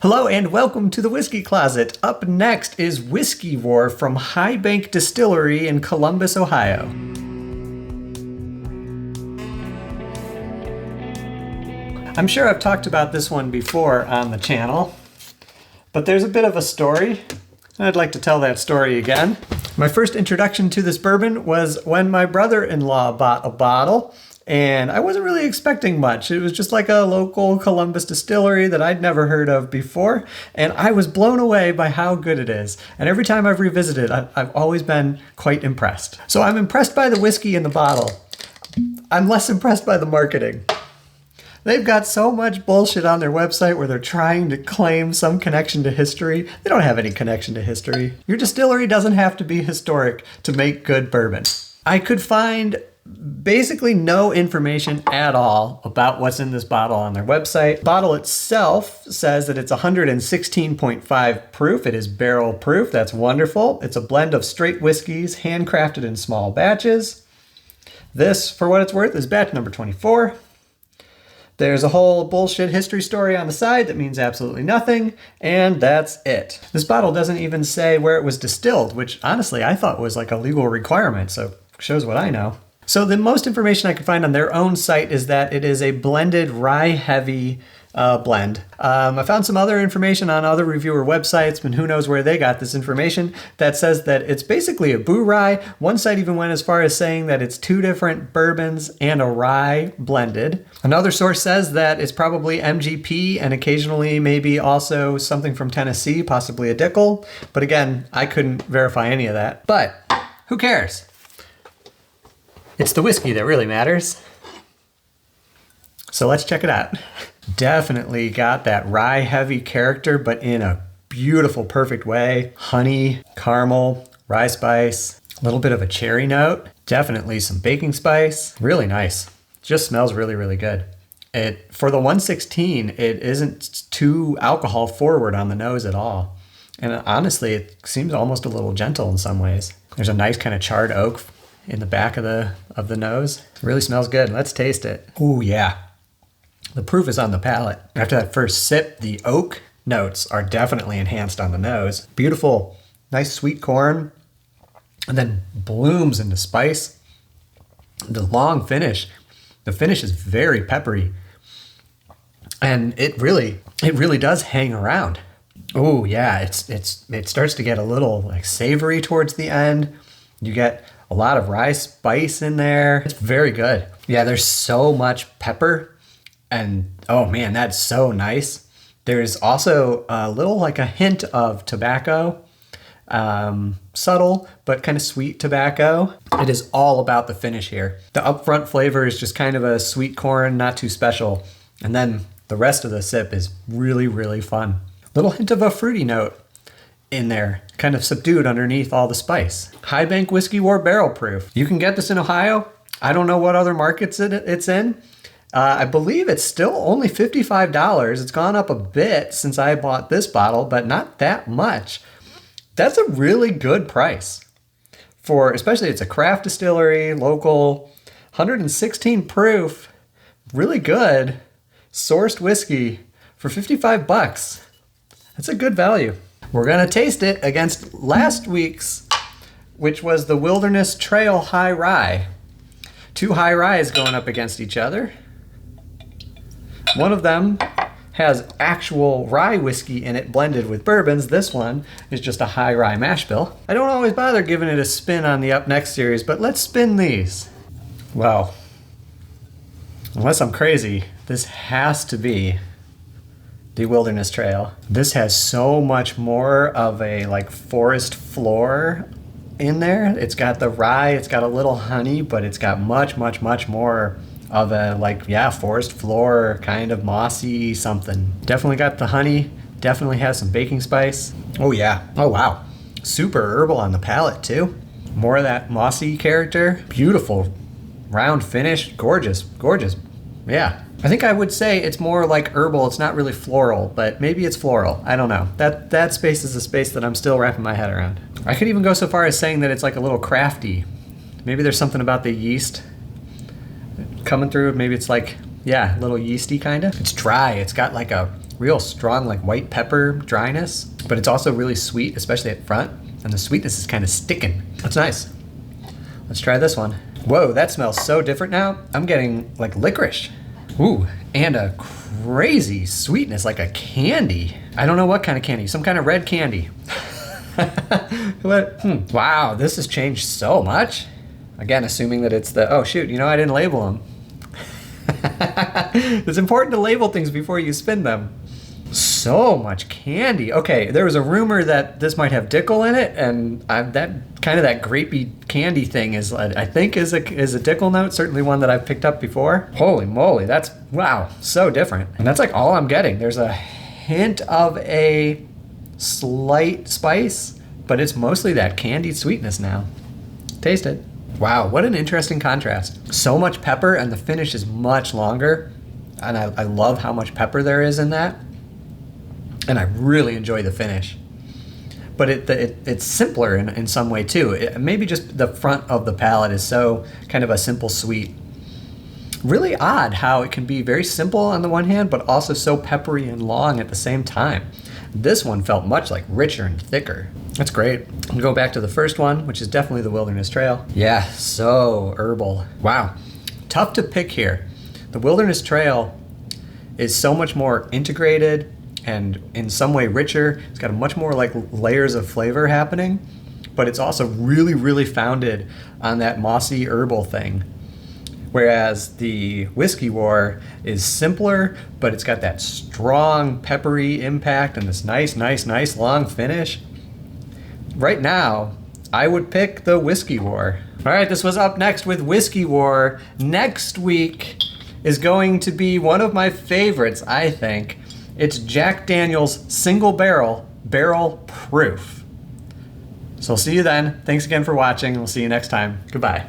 Hello and welcome to the Whiskey Closet. Up next is Whiskey War from High Bank Distillery in Columbus, Ohio. I'm sure I've talked about this one before on the channel, but there's a bit of a story, and I'd like to tell that story again. My first introduction to this bourbon was when my brother-in-law bought a bottle, and I wasn't really expecting much. It was just like a local Columbus distillery that I'd never heard of before, and I was blown away by how good it is. And every time I've revisited, I've always been quite impressed. So I'm impressed by the whiskey in the bottle. I'm less impressed by the marketing. They've got so much bullshit on their website where they're trying to claim some connection to history. They don't have any connection to history. Your distillery doesn't have to be historic to make good bourbon. I could find basically no information at all about what's in this bottle on their website. The bottle itself says that it's 116.5 proof. It is barrel proof. That's wonderful. It's a blend of straight whiskeys, handcrafted in small batches. This, for what it's worth, is batch number 24. There's a whole bullshit history story on the side that means absolutely nothing, and that's it. This bottle doesn't even say where it was distilled, which honestly I thought was like a legal requirement, so shows what I know. So the most information I could find on their own site is that it is a blended rye-heavy blend. I found some other information on other reviewer websites, and who knows where they got this information, that says that it's basically a boo rye. One site even went as far as saying that it's two different bourbons and a rye blended. Another source says that it's probably MGP and occasionally maybe also something from Tennessee, possibly a Dickel. But again, I couldn't verify any of that. But who cares? It's the whiskey that really matters. So let's check it out. Definitely got that rye heavy character, but in a beautiful, perfect way. Honey, caramel, rye spice, a little bit of a cherry note, definitely some baking spice. Really nice. Just smells really, really good. For the 116, it isn't too alcohol forward on the nose at all. And honestly, it seems almost a little gentle in some ways. There's a nice kind of charred oak in the back of the nose. It really smells good. Let's taste it. Ooh, yeah. The proof is on the palate. After that first sip, the oak notes are definitely enhanced on the nose. Beautiful, nice sweet corn, and then blooms into spice. The long finish. The finish is very peppery, and it really does hang around. Oh yeah, it starts to get a little like savory towards the end. You get a lot of rye spice in there. It's very good. Yeah, there's so much pepper, and oh man, that's so nice. There's also a little like a hint of tobacco, subtle but kind of sweet tobacco. It is all about the finish here. The upfront flavor is just kind of a sweet corn, not too special. And then the rest of the sip is really, really fun. Little hint of a fruity note in there, kind of subdued underneath all the spice. High Bank Whiskey War barrel proof. You can get this in Ohio. I don't know what other markets it's in. I believe it's still only $55. It's gone up a bit since I bought this bottle, but not that much. That's a really good price for, especially it's a craft distillery, local, 116 proof, really good sourced whiskey for 55 bucks. That's a good value. We're gonna taste it against last week's, which was the Wilderness Trail High Rye. Two high ryes going up against each other. One of them has actual rye whiskey in it blended with bourbons. This one is just a high rye mash bill. I don't always bother giving it a spin on the Up Next series, but let's spin these. Well, unless I'm crazy, this has to be the Wilderness Trail. This has so much more of a like forest floor in there. It's got the rye, it's got a little honey, but it's got much, much, much more of a like, yeah, forest floor kind of mossy something. Definitely got the honey, definitely has some baking spice. Oh yeah, oh wow. Super herbal on the palate too. More of that mossy character. Beautiful round finish, gorgeous, gorgeous. Yeah. I think I would say it's more like herbal. It's not really floral, but maybe it's floral. I don't know. That space is a space that I'm still wrapping my head around. I could even go so far as saying that it's like a little crafty. Maybe there's something about the yeast coming through. Maybe it's like, yeah, a little yeasty kind of. It's dry. It's got like a real strong like white pepper dryness, but it's also really sweet, especially at front. And the sweetness is kind of sticking. That's nice. Let's try this one. Whoa, that smells so different now. I'm getting like licorice. Ooh, and a crazy sweetness, like a candy. I don't know what kind of candy, some kind of red candy. Wow, this has changed so much. Again, assuming that it's the, oh shoot, you know, I didn't label them. It's important to label things before you spin them. So much candy. Okay, there was a rumor that this might have Dickel in it, and that kind of that grapey candy thing is, I think, is a Dickel note. Certainly one that I've picked up before. Holy moly, that's, wow, so different. And that's like all I'm getting. There's a hint of a slight spice, but it's mostly that candied sweetness now. Taste it. Wow, what an interesting contrast. So much pepper, and the finish is much longer. And I love how much pepper there is in that. And I really enjoy the finish. But it's simpler in some way too. Maybe just the front of the palate is so kind of a simple sweet. Really odd how it can be very simple on the one hand, but also so peppery and long at the same time. This one felt much like richer and thicker. That's great. I'll go back to the first one, which is definitely the Wilderness Trail. Yeah, so herbal. Wow, tough to pick here. The Wilderness Trail is so much more integrated and in some way richer. It's got a much more like layers of flavor happening, but it's also really, really founded on that mossy herbal thing. Whereas the Whiskey War is simpler, but it's got that strong peppery impact and this nice long finish. Right now, I would pick the Whiskey War. All right, this was Up Next with Whiskey War. Next week is going to be one of my favorites, I think. It's Jack Daniel's Single Barrel, Barrel Proof. So I'll see you then. Thanks again for watching, and we'll see you next time. Goodbye.